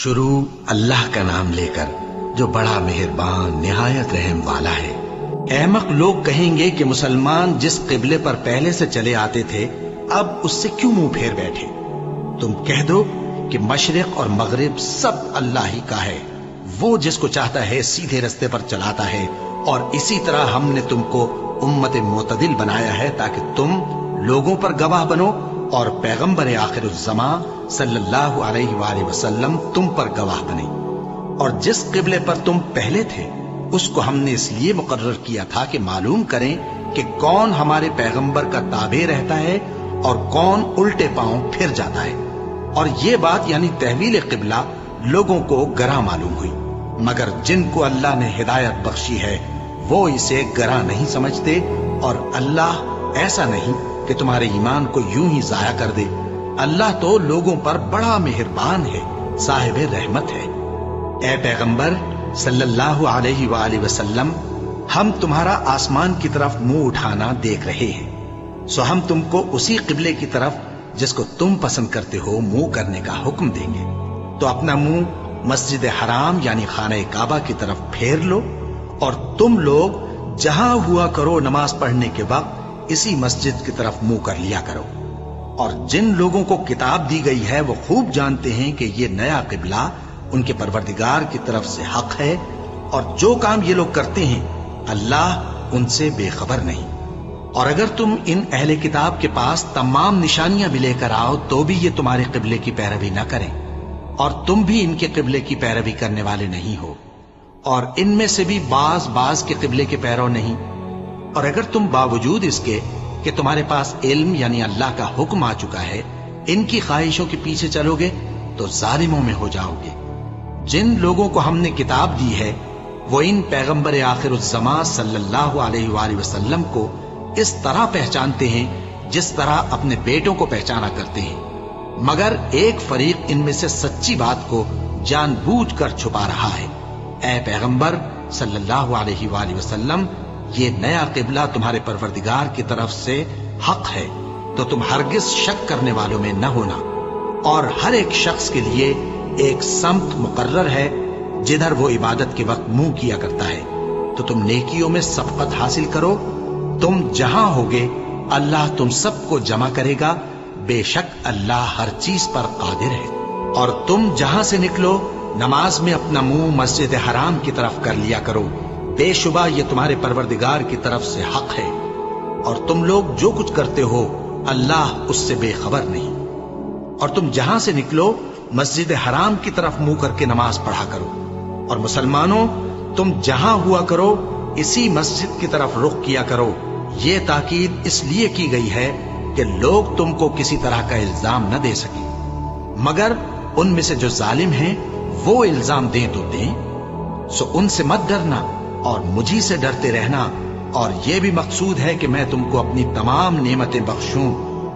شروع اللہ کا نام لے کر جو بڑا مہربان نہایت رحم والا ہے۔ احمق لوگ کہیں گے کہ مسلمان جس قبلے پر پہلے سے چلے آتے تھے اب اس سے کیوں منہ پھیر بیٹھے؟ تم کہہ دو کہ مشرق اور مغرب سب اللہ ہی کا ہے، وہ جس کو چاہتا ہے سیدھے رستے پر چلاتا ہے، اور اسی طرح ہم نے تم کو امت معتدل بنایا ہے تاکہ تم لوگوں پر گواہ بنو اور پیغمبر آخر الزمان صلی اللہ علیہ وآلہ وسلم تم پر گواہ بنے۔ اور جس قبلے پر تم پہلے تھے اس کو ہم نے اس لیے مقرر کیا تھا کہ معلوم کریں کہ کون ہمارے پیغمبر کا تابع رہتا ہے اور کون الٹے پاؤں پھر جاتا ہے۔ اور یہ بات یعنی تحویل قبلہ لوگوں کو گراں معلوم ہوئی، مگر جن کو اللہ نے ہدایت بخشی ہے وہ اسے گراں نہیں سمجھتے، اور اللہ ایسا نہیں کہ تمہارے ایمان کو یوں ہی ضائع کر دے۔ اللہ تو لوگوں پر بڑا مہربان ہے، صاحب رحمت ہے۔ اے پیغمبر صلی اللہ علیہ وآلہ وسلم، ہم تمہارا آسمان کی طرف منہ اٹھانا دیکھ رہے ہیں، سو ہم تم کو اسی قبلے کی طرف جس کو تم پسند کرتے ہو منہ کرنے کا حکم دیں گے۔ تو اپنا منہ مسجد حرام یعنی خانہ کعبہ کی طرف پھیر لو، اور تم لوگ جہاں ہوا کرو نماز پڑھنے کے وقت اسی مسجد کی طرف منہ کر لیا کرو۔ اور جن لوگوں کو کتاب دی گئی ہے وہ خوب جانتے ہیں کہ یہ نیا قبلہ ان کے پروردگار کی طرف سے حق ہے، اور جو کام یہ لوگ کرتے ہیں اللہ ان سے بے خبر نہیں۔ اور اگر تم ان اہل کتاب کے پاس تمام نشانیاں بھی لے کر آؤ تو بھی یہ تمہارے قبلے کی پیروی نہ کریں، اور تم بھی ان کے قبلے کی پیروی کرنے والے نہیں ہو، اور ان میں سے بھی بعض کے قبلے کے پیرو نہیں۔ اور اگر تم باوجود اس کے کہ تمہارے پاس علم یعنی اللہ کا حکم آ چکا ہے ان کی خواہشوں کے پیچھے چلو گے تو ظالموں میں ہو جاؤ گے۔ جن لوگوں کو ہم نے کتاب دی ہے وہ ان پیغمبر آخر الزمان صلی اللہ علیہ وآلہ وسلم کو اس طرح پہچانتے ہیں جس طرح اپنے بیٹوں کو پہچانا کرتے ہیں، مگر ایک فریق ان میں سے سچی بات کو جان بوجھ کر چھپا رہا ہے۔ اے پیغمبر صلی اللہ علیہ وآلہ وسلم، یہ نیا قبلہ تمہارے پروردگار کی طرف سے حق ہے، تو تم ہرگز شک کرنے والوں میں نہ ہونا۔ اور ہر ایک شخص کے لیے ایک سمت مقرر ہے جدھر وہ عبادت کے وقت منہ کیا کرتا ہے، تو تم نیکیوں میں سبقت حاصل کرو۔ تم جہاں ہوگے اللہ تم سب کو جمع کرے گا، بے شک اللہ ہر چیز پر قادر ہے۔ اور تم جہاں سے نکلو نماز میں اپنا منہ مسجد حرام کی طرف کر لیا کرو، بے شبہ یہ تمہارے پروردگار کی طرف سے حق ہے، اور تم لوگ جو کچھ کرتے ہو اللہ اس سے بے خبر نہیں۔ اور تم جہاں سے نکلو مسجد حرام کی طرف منہ کر کے نماز پڑھا کرو، اور مسلمانوں تم جہاں ہوا کرو اسی مسجد کی طرف رخ کیا کرو۔ یہ تاکید اس لیے کی گئی ہے کہ لوگ تم کو کسی طرح کا الزام نہ دے سکیں، مگر ان میں سے جو ظالم ہیں وہ الزام دیں تو دیں، سو ان سے مت ڈرنا اور مجھی سے ڈرتے رہنا۔ اور یہ بھی مقصود ہے کہ میں تم کو اپنی تمام نعمتیں بخشوں،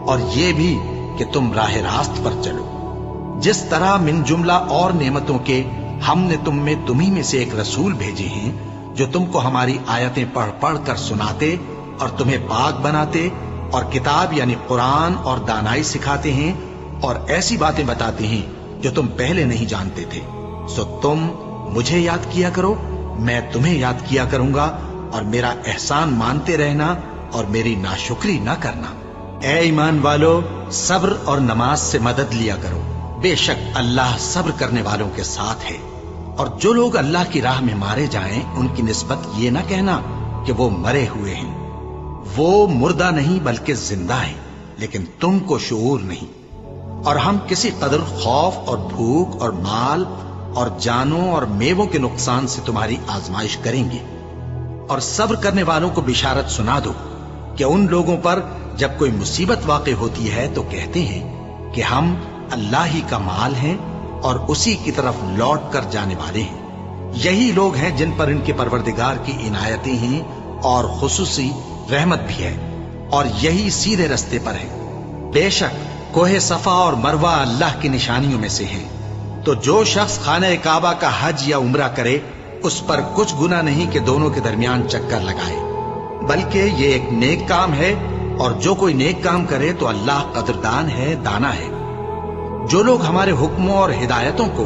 اور یہ بھی کہ تم راہ راست پر چلو۔ جس طرح من جملہ اور نعمتوں کے ہم نے تمہیں میں سے ایک رسول بھیجے ہیں جو تم کو ہماری آیتیں پڑھ پڑھ کر سناتے اور تمہیں پاک بناتے، اور کتاب یعنی قرآن اور دانائی سکھاتے ہیں، اور ایسی باتیں بتاتے ہیں جو تم پہلے نہیں جانتے تھے۔ سو تم مجھے یاد کیا کرو، میں تمہیں یاد کیا کروں گا، اور میرا احسان مانتے رہنا اور میری ناشکری نہ کرنا۔ اے ایمان والو، صبر اور نماز سے مدد لیا کرو، بے شک اللہ صبر کرنے والوں کے ساتھ ہے۔ اور جو لوگ اللہ کی راہ میں مارے جائیں ان کی نسبت یہ نہ کہنا کہ وہ مرے ہوئے ہیں، وہ مردہ نہیں بلکہ زندہ ہیں، لیکن تم کو شعور نہیں۔ اور ہم کسی قدر خوف اور بھوک اور مال اور جانوں اور میووں کے نقصان سے تمہاری آزمائش کریں گے، اور صبر کرنے والوں کو بشارت سنا دو کہ ان لوگوں پر جب کوئی مصیبت واقع ہوتی ہے تو کہتے ہیں کہ ہم اللہ ہی کا مال ہیں اور اسی کی طرف لوٹ کر جانے والے ہیں۔ یہی لوگ ہیں جن پر ان کے پروردگار کی عنایتیں ہیں اور خصوصی رحمت بھی ہے، اور یہی سیدھے رستے پر ہے۔ بے شک کوہ صفا اور مروہ اللہ کی نشانیوں میں سے ہیں، تو جو شخص خانہ کعبہ کا حج یا عمرہ کرے اس پر کچھ گناہ نہیں کہ دونوں کے درمیان چکر لگائے، بلکہ یہ ایک نیک کام ہے، اور جو کوئی نیک کام کرے تو اللہ قدردان ہے، دانا ہے۔ جو لوگ ہمارے حکموں اور ہدایتوں کو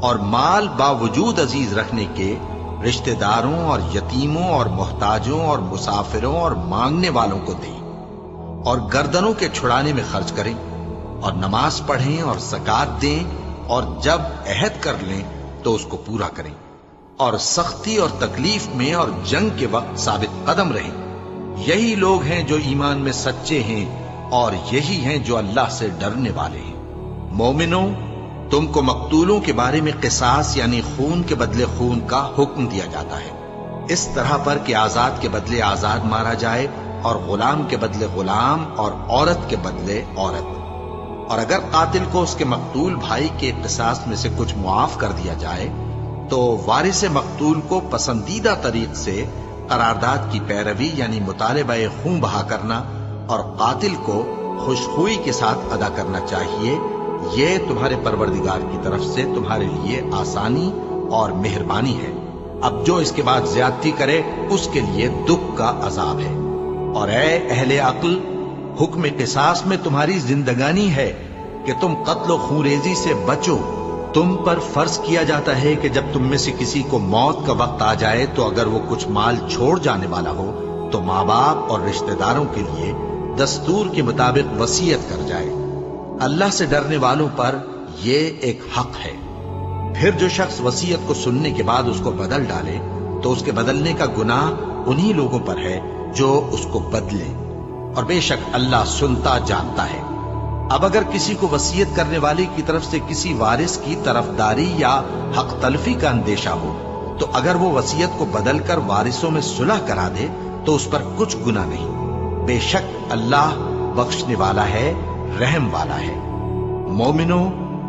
اور مال باوجود عزیز رکھنے کے رشتہ داروں اور یتیموں اور محتاجوں اور مسافروں اور مانگنے والوں کو دیں، اور گردنوں کے چھڑانے میں خرچ کریں، اور نماز پڑھیں اور زکات دیں، اور جب عہد کر لیں تو اس کو پورا کریں، اور سختی اور تکلیف میں اور جنگ کے وقت ثابت قدم رہیں۔ یہی لوگ ہیں جو ایمان میں سچے ہیں، اور یہی ہیں جو اللہ سے ڈرنے والے ہیں۔ مومنوں، تم کو مقتولوں کے بارے میں قصاص یعنی خون کے بدلے خون کا حکم دیا جاتا ہے، اس طرح پر کہ آزاد کے بدلے آزاد مارا جائے، اور غلام کے بدلے غلام، اور عورت کے بدلے عورت۔ اور اگر قاتل کو اس کے مقتول بھائی کے قصاص میں سے کچھ معاف کر دیا جائے تو وارث مقتول کو پسندیدہ طریق سے قرارداد کی پیروی یعنی مطالبہ خون بہا کرنا اور قاتل کو خوشخوئی کے ساتھ ادا کرنا چاہیے۔ یہ تمہارے پروردگار کی طرف سے تمہارے لیے آسانی اور مہربانی ہے۔ اب جو اس کے بعد زیادتی کرے اس کے لیے دکھ کا عذاب ہے۔ اور اے اہل عقل، حکم قصاص میں تمہاری زندگانی ہے کہ تم قتل و خونریزی سے بچو۔ تم پر فرض کیا جاتا ہے کہ جب تم میں سے کسی کو موت کا وقت آ جائے تو اگر وہ کچھ مال چھوڑ جانے والا ہو تو ماں باپ اور رشتہ داروں کے لیے دستور کے مطابق وصیت کر جائے۔ اللہ سے ڈرنے والوں پر یہ ایک حق ہے۔ پھر جو شخص وصیت کو سننے کے بعد اس کو بدل ڈالے تو اس کے بدلنے کا گناہ انہی لوگوں پر ہے جو اس کو بدلے، اور بے شک اللہ سنتا جانتا ہے۔ اب اگر کسی کو وصیت کرنے والے کی طرف سے کسی وارث کی طرفداری یا حق تلفی کا اندیشہ ہو تو اگر وہ وصیت کو بدل کر وارثوں میں صلح کرا دے تو اس پر کچھ گناہ نہیں، بے شک اللہ بخشنے والا ہے، رحم والا ہے۔ مومنوں،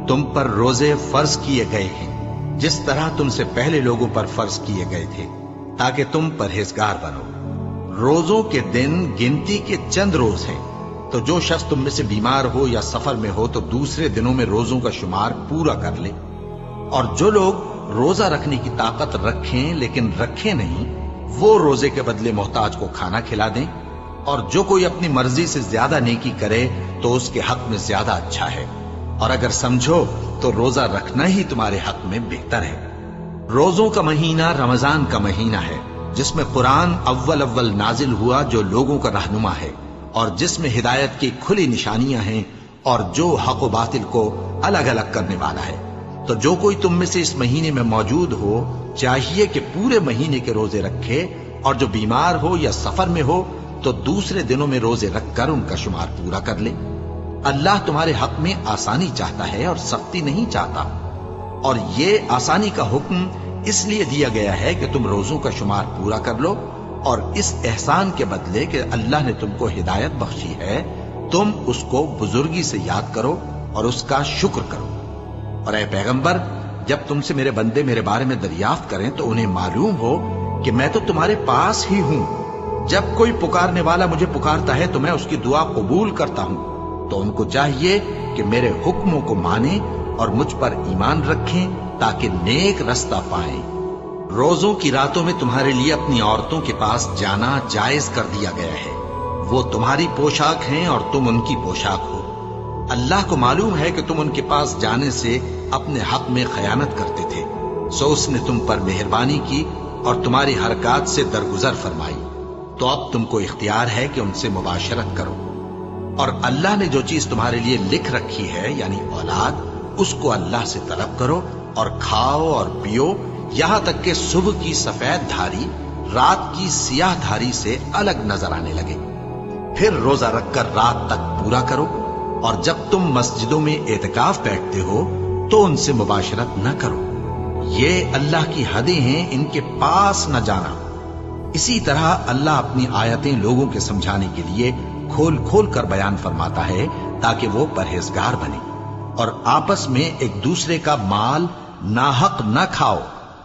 تم پر روزے فرض کیے گئے ہیں جس طرح تم سے پہلے لوگوں پر فرض کیے گئے تھے تاکہ تم پرہیزگار بنو۔ روزوں کے دن گنتی کے چند روز ہیں، تو جو شخص تم میں سے بیمار ہو یا سفر میں ہو تو دوسرے دنوں میں روزوں کا شمار پورا کر لے۔ اور جو لوگ روزہ رکھنے کی طاقت رکھیں لیکن رکھیں نہیں، وہ روزے کے بدلے محتاج کو کھانا کھلا دیں۔ اور جو کوئی اپنی مرضی سے زیادہ نیکی کرے تو اس کے حق میں زیادہ اچھا ہے، اور اگر سمجھو تو روزہ رکھنا ہی تمہارے حق میں بہتر ہے۔ روزوں کا مہینہ رمضان کا مہینہ ہے جس میں قرآن اول نازل ہوا، جو لوگوں کا رہنما ہے اور جس میں ہدایت کی کھلی نشانیاں ہیں، اور جو حق و باطل کو الگ الگ کرنے والا ہے۔ تو جو کوئی تم میں سے اس مہینے میں موجود ہو چاہیے کہ پورے مہینے کے روزے رکھے، اور جو بیمار ہو یا سفر میں ہو تو دوسرے دنوں میں روزے رکھ کر ان کا شمار پورا کر لے۔ اللہ تمہارے حق میں آسانی چاہتا ہے اور سختی نہیں چاہتا۔ اور یہ آسانی کا حکم اس لیے دیا گیا ہے کہ تم روزوں کا شمار پورا کر لو، اور اس احسان کے بدلے کہ اللہ نے تم کو ہدایت بخشی ہے تم اس کو بزرگی سے یاد کرو اور اس کا شکر کرو۔ اور اے پیغمبر، جب تم سے میرے بندے میرے بارے میں دریافت کریں تو انہیں معلوم ہو کہ میں تو تمہارے پاس ہی ہوں۔ جب کوئی پکارنے والا مجھے پکارتا ہے تو میں اس کی دعا قبول کرتا ہوں۔ تو ان کو چاہیے کہ میرے حکموں کو مانیں اور مجھ پر ایمان رکھیں تاکہ نیک رستہ پائیں۔ روزوں کی راتوں میں تمہارے لیے اپنی عورتوں کے پاس جانا جائز کر دیا گیا ہے۔ وہ تمہاری پوشاک ہیں اور تم ان کی پوشاک ہو۔ اللہ کو معلوم ہے کہ تم ان کے پاس جانے سے اپنے حق میں خیانت کرتے تھے، سو اس نے تم پر مہربانی کی اور تمہاری حرکات سے درگزر فرمائی۔ تو اب تم کو اختیار ہے کہ ان سے مباشرت کرو، اور اللہ نے جو چیز تمہارے لیے لکھ رکھی ہے یعنی اولاد، اس کو اللہ سے طلب کرو اور کھاؤ اور پیو، یہاں تک کہ صبح کی سفید دھاری رات کی سیاہ دھاری سے الگ نظر آنے لگے۔ پھر روزہ رکھ کر رات تک پورا کرو، اور جب تم مسجدوں میں اعتکاف بیٹھتے ہو تو ان سے مباشرت نہ کرو۔ یہ اللہ کی حدیں ہیں، ان کے پاس نہ جانا۔ اسی طرح اللہ اپنی آیتیں لوگوں کے سمجھانے کے لیے کھول کھول کر بیان فرماتا ہے تاکہ وہ پرہیزگار بنے۔ اور آپس میں ایک دوسرے کا مال ناحق نہ کھاؤ،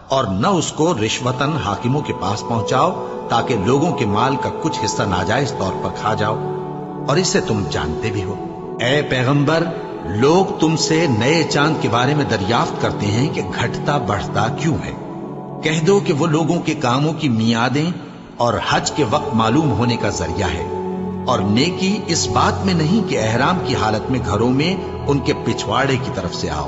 اور نہ اس کو رشوتاً حاکموں کے پاس پہنچاؤ تاکہ لوگوں کے مال کا کچھ حصہ ناجائز طور پر کھا جاؤ، اور اسے تم جانتے بھی ہو۔ اے پیغمبر، لوگ تم سے نئے چاند کے بارے میں دریافت کرتے ہیں کہ گھٹتا بڑھتا کیوں ہے۔ کہہ دو کہ وہ لوگوں کے کاموں کی میعادیں اور حج کے وقت معلوم ہونے کا ذریعہ ہے، اور نیکی اس بات میں نہیں کہ احرام کی حالت میں گھروں میں ان کے پچھواڑے کی طرف سے آؤ،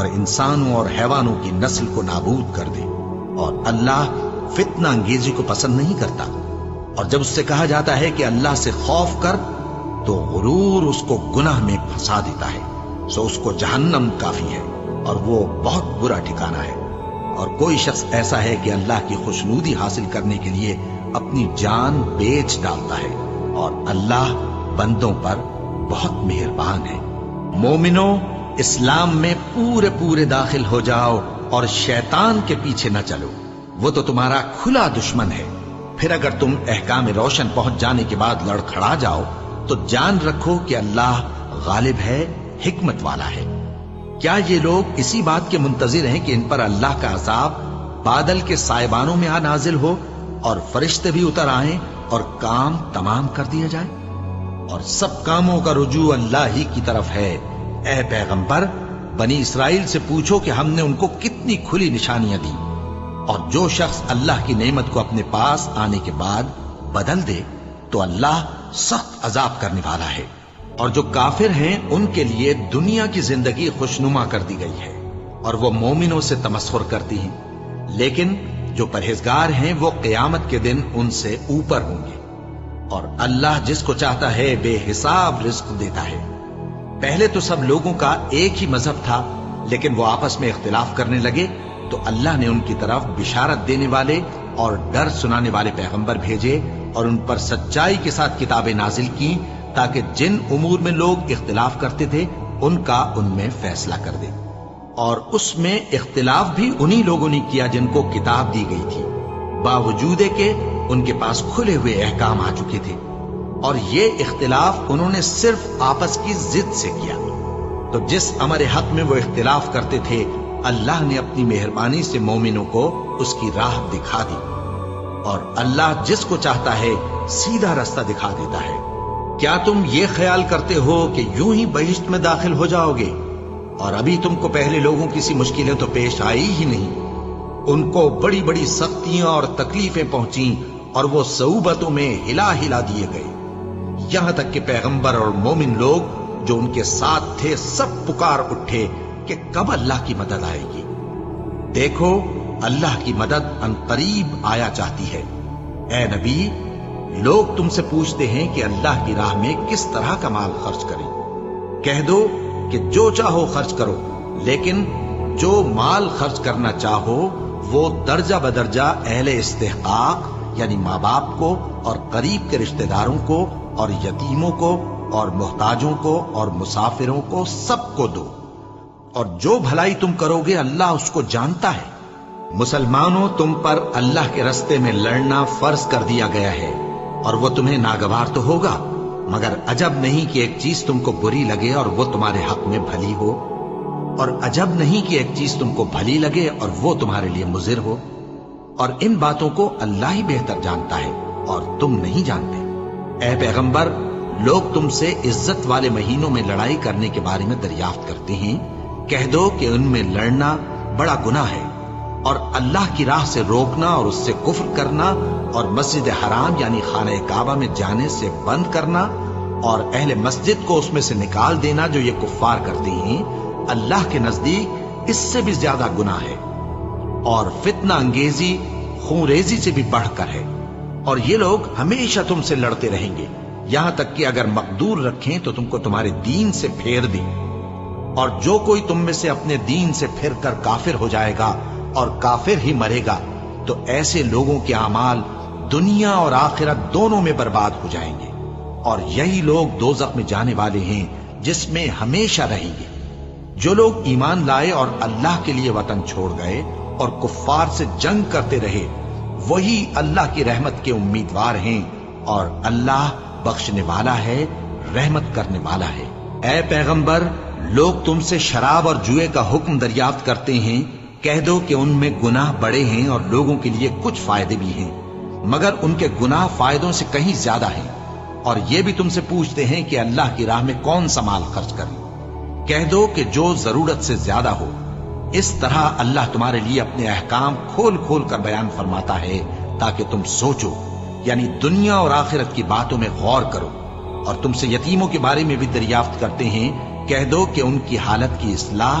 اور انسانوں اور حیوانوں کی نسل کو نابود کر دے۔ اور اللہ فتنہ انگیزی کو پسند نہیں کرتا، اور جب اس سے کہا جاتا ہے کہ اللہ سے خوف کر تو غرور اس کو گناہ میں پھنسا دیتا ہے، سو اس کو جہنم کافی ہے اور وہ بہت برا ٹھکانہ ہے۔ اور کوئی شخص ایسا ہے کہ اللہ کی خوشنودی حاصل کرنے کے لیے اپنی جان بیچ ڈالتا ہے، اور اللہ بندوں پر بہت مہربان ہے۔ مومنوں، اسلام میں پورے داخل ہو جاؤ اور شیطان کے پیچھے نہ چلو، وہ تو تمہارا کھلا دشمن ہے۔ پھر اگر تم احکام روشن پہنچ جانے کے بعد لڑکھڑا جاؤ تو جان رکھو کہ اللہ غالب ہے، حکمت والا ہے۔ کیا یہ لوگ اسی بات کے منتظر ہیں کہ ان پر اللہ کا عذاب بادل کے سائبانوں میں نازل ہو اور فرشتے بھی اتر آئیں اور کام تمام کر دیا جائے؟ اور سب کاموں کا رجوع اللہ ہی کی طرف ہے۔ اے پیغمبر، بنی اسرائیل سے پوچھو کہ ہم نے ان کو کتنی کھلی نشانیاں دی، اور جو شخص اللہ کی نعمت کو اپنے پاس آنے کے بعد بدل دے تو اللہ سخت عذاب کرنے والا ہے۔ اور جو کافر ہیں ان کے لیے دنیا کی زندگی خوشنما کر دی گئی ہے اور وہ مومنوں سے تمسخر کرتی ہیں، لیکن جو پرہیزگار ہیں وہ قیامت کے دن ان سے اوپر ہوں گے۔ اور اللہ جس کو چاہتا ہے بے حساب رزق دیتا ہے۔ پہلے تو سب لوگوں کا ایک ہی مذہب تھا، لیکن وہ آپس میں اختلاف کرنے لگے تو اللہ نے ان کی طرف بشارت دینے والے اور ڈر سنانے والے پیغمبر بھیجے اور ان پر سچائی کے ساتھ کتابیں نازل کی، تاکہ جن امور میں لوگ اختلاف کرتے تھے ان کا ان میں فیصلہ کر دے۔ اور اس میں اختلاف بھی انہی لوگوں نے کیا جن کو کتاب دی گئی تھی، باوجود کہ ان کے پاس کھلے ہوئے احکام آ چکے تھے، اور یہ اختلاف انہوں نے صرف آپس کی ضد سے کیا۔ تو جس امر حق میں وہ اختلاف کرتے تھے اللہ نے اپنی مہربانی سے مومنوں کو اس کی راہ دکھا دی، اور اللہ جس کو چاہتا ہے سیدھا رستہ دکھا دیتا ہے۔ کیا تم یہ خیال کرتے ہو کہ یوں ہی بہشت میں داخل ہو جاؤ گے، اور ابھی تم کو پہلے لوگوں کی سی مشکلیں تو پیش آئی ہی نہیں؟ ان کو بڑی بڑی سختیاں اور تکلیفیں پہنچیں اور وہ صعوبتوں میں ہلا دیے گئے، یہاں تک کہ پیغمبر اور مومن لوگ جو ان کے ساتھ تھے سب پکار اٹھے کہ کب اللہ کی مدد آئے گی۔ دیکھو اللہ کی مدد عنقریب آیا چاہتی ہے۔ اے نبی، لوگ تم سے پوچھتے ہیں کہ اللہ کی راہ میں کس طرح کا مال خرچ کریں۔ کہہ دو کہ جو چاہو خرچ کرو، لیکن جو مال خرچ کرنا چاہو وہ درجہ بدرجہ اہل استحقاق یعنی ماں باپ کو اور قریب کے رشتہ داروں کو اور یتیموں کو اور محتاجوں کو اور مسافروں کو سب کو دو، اور جو بھلائی تم کرو گے اللہ اس کو جانتا ہے۔ مسلمانوں، تم پر اللہ کے رستے میں لڑنا فرض کر دیا گیا ہے، اور وہ تمہیں ناگوار تو ہوگا، مگر عجب نہیں کہ ایک چیز تم کو بری لگے اور وہ تمہارے حق میں بھلی ہو، اور عجب نہیں کہ ایک چیز تم کو بھلی لگے اور وہ تمہارے لیے مضر ہو، اور ان باتوں کو اللہ ہی بہتر جانتا ہے اور تم نہیں جانتے۔ اے پیغمبر، لوگ تم سے عزت والے مہینوں میں لڑائی کرنے کے بارے میں دریافت کرتے ہیں، کہہ دو کہ ان میں لڑنا بڑا گناہ ہے، اور اللہ کی راہ سے روکنا اور اس سے کفر کرنا اور مسجد حرام یعنی خانہ کعبہ میں جانے سے بند کرنا اور اہل مسجد کو اس میں سے نکال دینا جو یہ کفار کرتے ہیں، اللہ کے نزدیک اس سے بھی زیادہ گناہ ہے، اور فتنہ انگیزی خون ریزی سے بھی بڑھ کر ہے۔ اور یہ لوگ ہمیشہ تم سے لڑتے رہیں گے، یہاں تک کہ اگر مقدور رکھیں تو تم کو تمہارے دین سے پھیر دیں، اور جو کوئی تم میں سے اپنے دین سے پھر کر کافر ہو جائے گا اور کافر ہی مرے گا تو ایسے لوگوں کے اعمال دنیا اور آخرت دونوں میں برباد ہو جائیں گے، اور یہی لوگ دوزخ میں جانے والے ہیں جس میں ہمیشہ رہیں گے۔ جو لوگ ایمان لائے اور اللہ کے لیے وطن چھوڑ گئے اور کفار سے جنگ کرتے رہے وہی اللہ کی رحمت کے امیدوار ہیں، اور اللہ بخشنے والا ہے، رحمت کرنے والا ہے۔ اے پیغمبر، لوگ تم سے شراب اور جوئے کا حکم دریافت کرتے ہیں، کہہ دو کہ ان میں گناہ بڑے ہیں اور لوگوں کے لیے کچھ فائدے بھی ہیں، مگر ان کے گناہ فائدوں سے کہیں زیادہ ہیں۔ اور یہ بھی تم سے پوچھتے ہیں کہ اللہ کی راہ میں کون سا مال خرچ کریں، کہہ دو کہ جو ضرورت سے زیادہ ہو۔ اس طرح اللہ تمہارے لیے اپنے احکام کھول کھول کر بیان فرماتا ہے تاکہ تم سوچو، یعنی دنیا اور آخرت کی باتوں میں غور کرو۔ اور تم سے یتیموں کے بارے میں بھی دریافت کرتے ہیں، کہہ دو کہ ان کی حالت کی اصلاح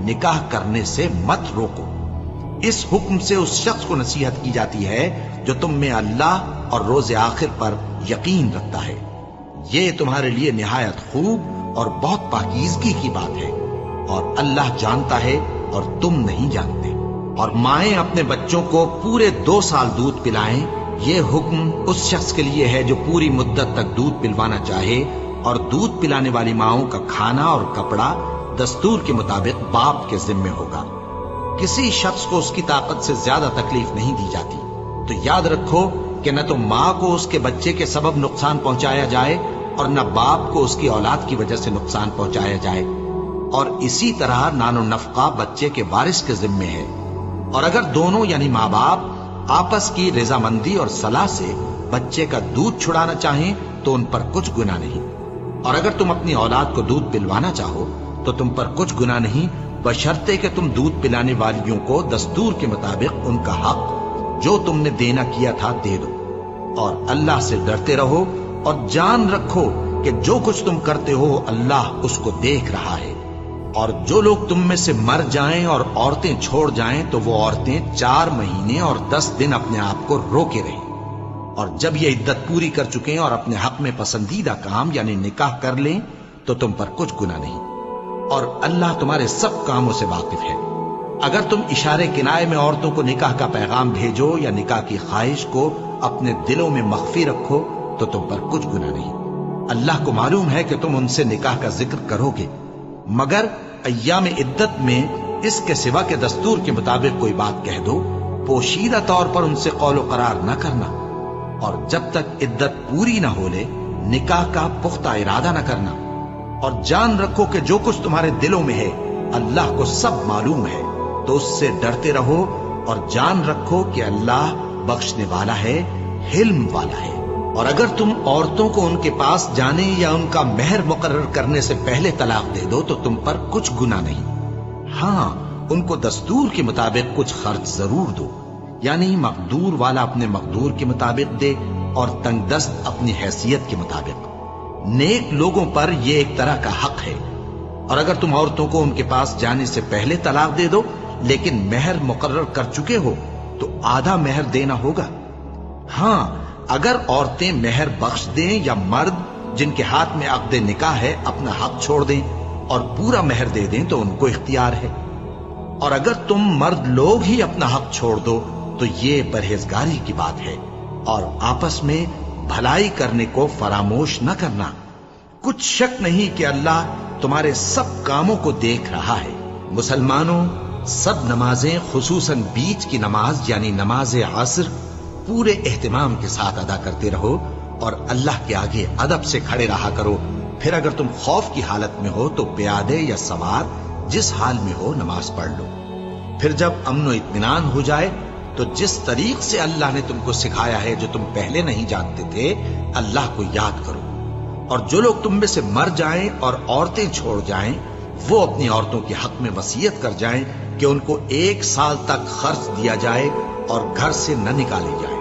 نکاح کرنے سے مت روکو۔ اس حکم سے اس شخص کو نصیحت کی جاتی ہے جو تم میں اللہ اور روز آخر پر یقین رکھتا ہے۔ یہ تمہارے لیے نہایت خوب اور بہت پاکیزگی کی بات ہے، اور اللہ جانتا ہے اور تم نہیں جانتے۔ اور مائیں اپنے بچوں کو پورے 2 سال دودھ پلائیں، یہ حکم اس شخص کے لیے ہے جو پوری مدت تک دودھ پلوانا چاہے، اور دودھ پلانے والی ماؤں کا کھانا اور کپڑا دستور کے مطابق باپ کے ذمے ہوگا۔ کسی شخص کو اس کی طاقت سے زیادہ تکلیف نہیں دی جاتی، تو یاد رکھو کہ نہ تو ماں کو اس کے بچے کے سبب نقصان پہنچایا جائے اور نہ باپ کو اس کی اولاد کی وجہ سے نقصان پہنچایا جائے، اور اسی طرح نان و نفقہ بچے کے وارث کے ذمے ہے۔ اور اگر دونوں یعنی ماں باپ آپس کی رضامندی اور صلاح سے بچے کا دودھ چھڑانا چاہیں تو ان پر کچھ گناہ نہیں، اور اگر تم اپنی اولاد کو دودھ پلوانا چاہو تو تم پر کچھ گناہ نہیں، بشرطے کہ تم دودھ پلانے والیوں کو دستور کے مطابق ان کا حق جو تم نے دینا کیا تھا دے دو۔ اور اللہ سے ڈرتے رہو اور جان رکھو کہ جو کچھ تم کرتے ہو اللہ اس کو دیکھ رہا ہے۔ اور جو لوگ تم میں سے مر جائیں اور عورتیں چھوڑ جائیں تو وہ عورتیں 4 مہینے اور 10 دن اپنے آپ کو روکے رہیں، اور جب یہ عدت پوری کر چکیں اور اپنے حق میں پسندیدہ کام یعنی نکاح کر لیں تو تم پر کچھ گناہ نہیں، اور اللہ تمہارے سب کاموں سے واقف ہے۔ اگر تم اشارے کنائے میں عورتوں کو نکاح کا پیغام بھیجو یا نکاح کی خواہش کو اپنے دلوں میں مخفی رکھو تو تم پر کچھ گناہ نہیں۔ اللہ کو معلوم ہے کہ تم ان سے نکاح کا ذکر کرو گے، مگر ایام عدت میں اس کے سوا کے دستور کے مطابق کوئی بات کہہ دو، پوشیدہ طور پر ان سے قول و قرار نہ کرنا، اور جب تک عدت پوری نہ ہو لے نکاح کا پختہ ارادہ نہ کرنا۔ اور جان رکھو کہ جو کچھ تمہارے دلوں میں ہے اللہ کو سب معلوم ہے، تو اس سے ڈرتے رہو اور جان رکھو کہ اللہ بخشنے والا ہے، حلم والا ہے۔ اور اگر تم عورتوں کو ان کے پاس جانے یا ان کا مہر مقرر کرنے سے پہلے طلاق دے دو تو تم پر کچھ گناہ نہیں، ہاں ان کو دستور کے مطابق کچھ خرچ ضرور دو، یعنی مقدور والا اپنے مقدور کے مطابق دے اور تنگ دست اپنی حیثیت کے مطابق۔ نیک لوگوں پر یہ ایک طرح کا حق ہے۔ اور اگر تم عورتوں کو ان کے پاس جانے سے پہلے طلاق دے دو لیکن مہر مقرر کر چکے ہو تو آدھا مہر دینا ہوگا۔ ہاں اگر عورتیں مہر بخش دیں یا مرد جن کے ہاتھ میں عقد نکاح ہے اپنا حق چھوڑ دیں اور پورا مہر دے دیں تو ان کو اختیار ہے۔ اور اگر تم مرد لوگ ہی اپنا حق چھوڑ دو تو یہ پرہیزگاری کی بات ہے، اور آپس میں بھلائی کرنے کو فراموش نہ کرنا۔ کچھ شک نہیں کہ اللہ تمہارے سب کاموں کو دیکھ رہا ہے۔ مسلمانوں، سب نمازیں خصوصاً بیچ کی نماز یعنی نماز عصر پورے اہتمام کے ساتھ ادا کرتے رہو اور اللہ کے آگے ادب سے کھڑے رہا کرو۔ پھر اگر تم خوف کی حالت میں ہو تو پیادے یا سوار جس حال میں ہو نماز پڑھ لو۔ پھر جب امن و اطمینان ہو جائے تو جس طریق سے اللہ نے تم کو سکھایا ہے جو تم پہلے نہیں جانتے تھے اللہ کو یاد کرو۔ اور جو لوگ تم میں سے مر جائیں اور عورتیں چھوڑ جائیں وہ اپنی عورتوں کے حق میں وصیت کر جائیں کہ ان کو 1 سال تک خرچ دیا جائے اور گھر سے نہ نکالے جائیں۔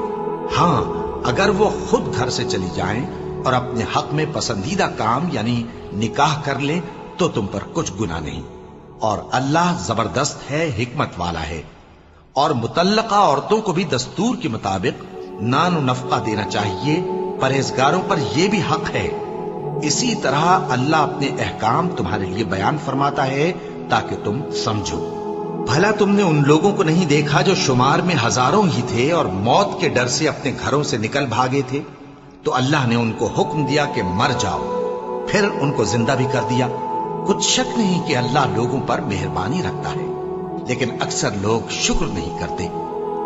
ہاں اگر وہ خود گھر سے چلی جائیں اور اپنے حق میں پسندیدہ کام یعنی نکاح کر لیں تو تم پر کچھ گناہ نہیں، اور اللہ زبردست ہے، حکمت والا ہے۔ اور مطلقہ عورتوں کو بھی دستور کے مطابق نان و نفقہ دینا چاہیے، پرہیزگاروں پر یہ بھی حق ہے۔ اسی طرح اللہ اپنے احکام تمہارے لیے بیان فرماتا ہے تاکہ تم سمجھو۔ بھلا تم نے ان لوگوں کو نہیں دیکھا جو شمار میں ہزاروں ہی تھے اور موت کے ڈر سے اپنے گھروں سے نکل بھاگے تھے؟ تو اللہ نے ان کو حکم دیا کہ مر جاؤ، پھر ان کو زندہ بھی کر دیا۔ کچھ شک نہیں کہ اللہ لوگوں پر مہربانی رکھتا ہے، لیکن اکثر لوگ شکر نہیں کرتے۔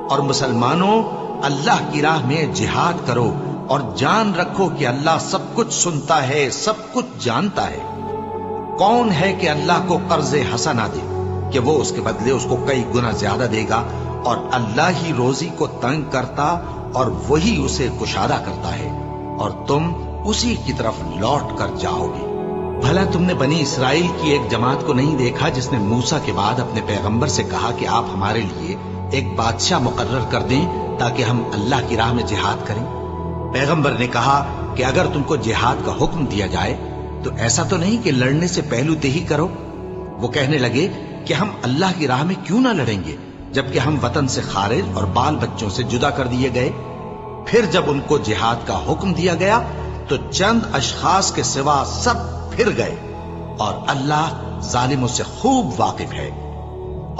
اور مسلمانوں، اللہ کی راہ میں جہاد کرو اور جان رکھو کہ اللہ سب کچھ سنتا ہے، سب کچھ جانتا ہے۔ کون ہے کہ اللہ کو قرض حسنہ دے کہ وہ اس کے بدلے اس کو کئی گنا زیادہ دے گا؟ اور اللہ ہی روزی کو تنگ کرتا اور وہی اسے کشادہ کرتا ہے، اور تم اسی کی طرف لوٹ کر جاؤ گے۔ بھلا تم نے بنی اسرائیل کی ایک جماعت کو نہیں دیکھا جس نے موسیٰ کے بعد اپنے پیغمبر سے کہا کہ آپ ہمارے لیے ایک بادشاہ مقرر کر دیں تاکہ ہم اللہ کی راہ میں جہاد کریں؟ پیغمبر نے کہا کہ اگر تم کو جہاد کا حکم دیا جائے تو ایسا تو نہیں کہ لڑنے سے پہلو تہی کرو؟ وہ کہنے لگے کہ ہم اللہ کی راہ میں کیوں نہ لڑیں گے جبکہ ہم وطن سے خارج اور بال بچوں سے جدا کر دیے گئے۔ پھر جب ان کو جہاد کا حکم دیا گیا تو چند اشخاص کے سوا سب پھر گئے، اور اللہ ظالموں سے خوب واقف ہے۔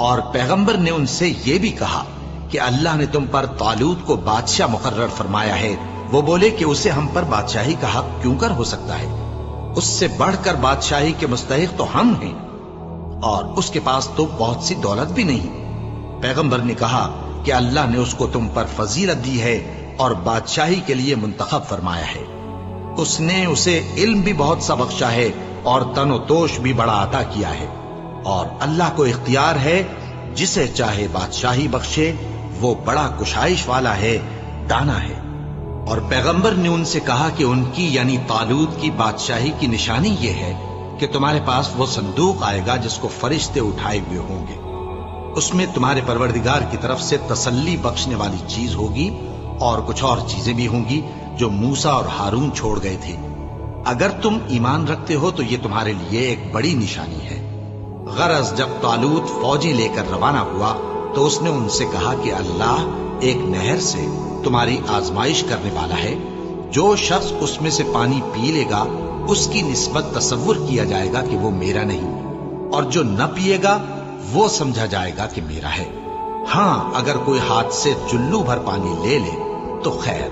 اور پیغمبر نے ان سے یہ بھی کہا کہ اللہ نے تم پر طالوت کو بادشاہ مقرر فرمایا ہے۔ وہ بولے کہ اسے ہم پر بادشاہی کا حق کیوں کر ہو سکتا ہے؟ اس سے بڑھ کر بادشاہی کے مستحق تو ہم ہیں، اور اس کے پاس تو بہت سی دولت بھی نہیں۔ پیغمبر نے کہا کہ اللہ نے اس کو تم پر فضیلت دی ہے اور بادشاہی کے لیے منتخب فرمایا ہے۔ اس نے اسے علم بھی بہت سا بخشا ہے اور تن و توش بھی بڑا عطا کیا ہے، اور اللہ کو اختیار ہے جسے چاہے بادشاہی بخشے، وہ بڑا کشائش والا ہے، دانا ہے۔ اور پیغمبر نے ان سے کہا کہ ان کی یعنی طالوت کی بادشاہی کی نشانی یہ ہے کہ تمہارے پاس وہ صندوق آئے گا جس کو فرشتے اٹھائے ہوئے ہوں گے۔ اس میں تمہارے پروردگار کی طرف سے تسلی بخشنے والی چیز ہوگی، اور کچھ اور چیزیں بھی ہوں گی جو موسیٰ اور ہارون چھوڑ گئے تھے۔ اگر تم ایمان رکھتے ہو تو یہ تمہارے لیے ایک بڑی نشانی ہے۔ غرض جب طالوت فوجیں لے کر روانہ ہوا تو اس نے ان سے کہا کہ اللہ ایک نہر سے تمہاری آزمائش کرنے والا ہے، جو شخص اس میں سے پانی پی لے گا اس کی نسبت تصور کیا جائے گا کہ وہ میرا نہیں، اور جو نہ پیے گا وہ سمجھا جائے گا کہ میرا ہے۔ ہاں اگر کوئی ہاتھ سے چلو بھر پانی لے لے تو خیر۔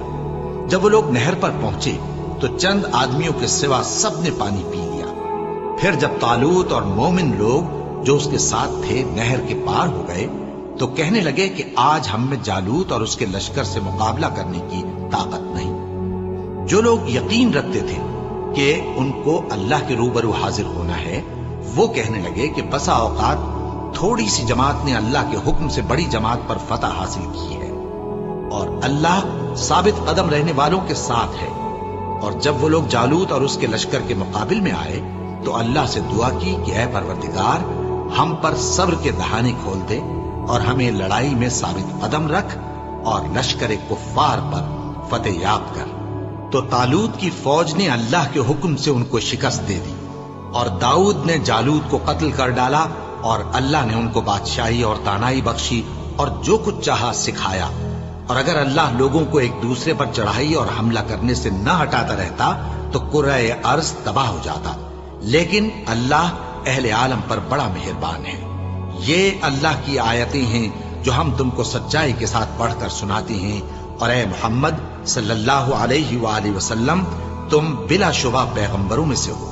جب وہ لوگ نہر پر پہنچے تو چند آدمیوں کے سوا سب نے پانی پی لیا۔ پھر جب طالوت اور مومن لوگ جو اس کے ساتھ تھے نہر کے پار ہو گئے تو کہنے لگے کہ آج ہم میں جالوت اور اس کے لشکر سے مقابلہ کرنے کی طاقت نہیں۔ جو لوگ یقین رکھتے تھے کہ ان کو اللہ کے روبرو حاضر ہونا ہے، وہ کہنے لگے کہ بسا اوقات تھوڑی سی جماعت نے اللہ کے حکم سے بڑی جماعت پر فتح حاصل کی ہے، اور اللہ ثابت قدم رہنے والوں کے ساتھ ہے۔ اور جب وہ لوگ جالوت اور اس کے لشکر کے مقابل میں آئے تو اللہ سے دعا کی کہ اے پروردگار، ہم پر صبر کے دہانے کھول دے اور ہمیں لڑائی میں ثابت قدم رکھ اور لشکر کفار پر فتح یاب کر۔ تو طالوت کی فوج نے اللہ کے حکم سے ان کو شکست دے دی، اور داؤد نے جالوت کو قتل کر ڈالا، اور اللہ نے ان کو بادشاہی اور دانائی بخشی اور جو کچھ چاہا سکھایا۔ اور اگر اللہ لوگوں کو ایک دوسرے پر چڑھائی اور حملہ کرنے سے نہ ہٹاتا رہتا تو کرۂ ارض تباہ ہو جاتا، لیکن اللہ اہل عالم پر بڑا مہربان ہے۔ یہ اللہ کی آیتیں ہیں جو ہم تم کو سچائی کے ساتھ پڑھ کر سناتے ہیں، اور اے محمد صلی اللہ علیہ وآلہ وسلم، تم بلا شبہ پیغمبروں میں سے ہو۔